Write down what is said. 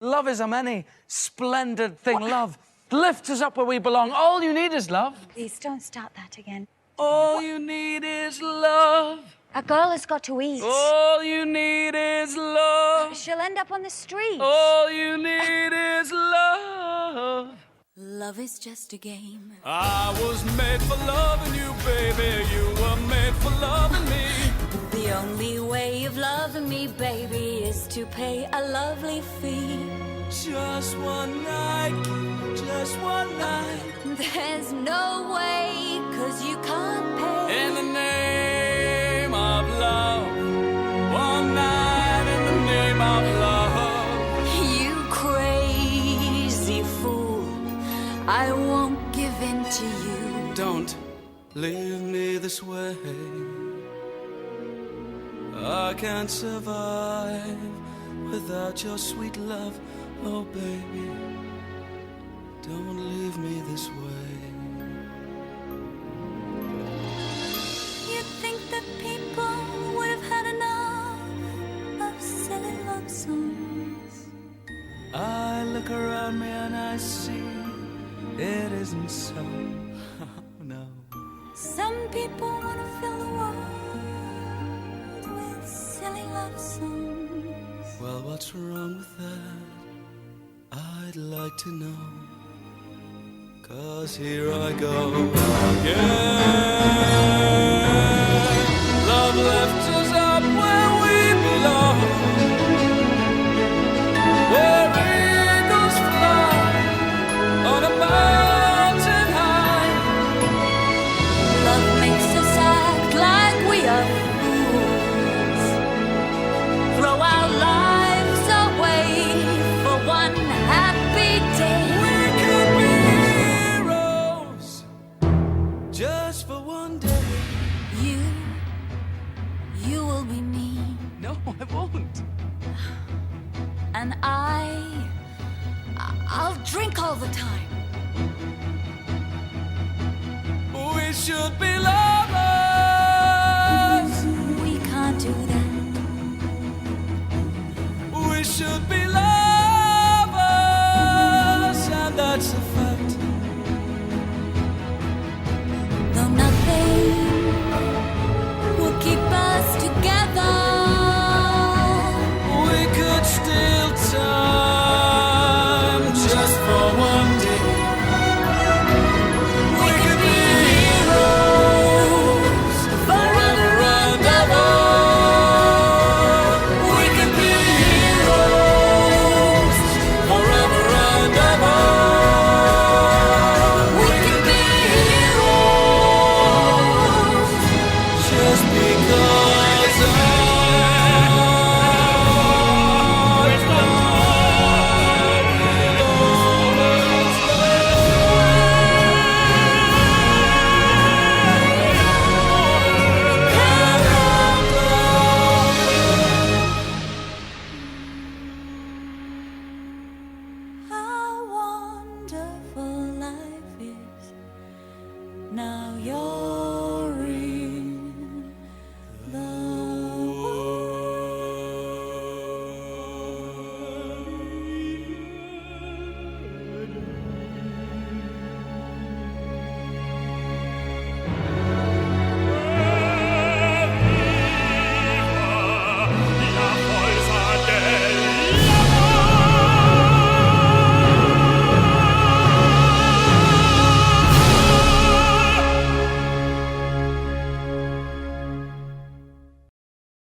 Love is a many splendid thing. Love lifts us up where we belong. All you need is love. Please don't start that again. All you need is love. A girl has got to eat. All you need is love. She'll end up on the street. All you need is love. Love is just a game. I was made for loving you, baby. You were made for loving me. The only way of loving me, baby, is to pay a lovely fee. Just one night, just one night. There's no way, 'cause you can't pay. In the name of love. One night in the name of love. You crazy fool, I won't give in to you. Don't leave me this way. I can't survive without your sweet love. Oh, baby, don't leave me this way. You'd think that people would have had enough of silly love songs. I look around me and I see it isn't so. No. Some people want to fill the world with silly love songs. Well, what's wrong with that? I'd like to know. 'Cause here I go again. Love left us up where we belong, where eagles fly on a mountain high. Love makes us act like we are fools. Throw our lives away for one happy day. We could be heroes just for one day. You will be me, No, I won't. and I'll drink all the time. We should be lovers. We can't do that. We should be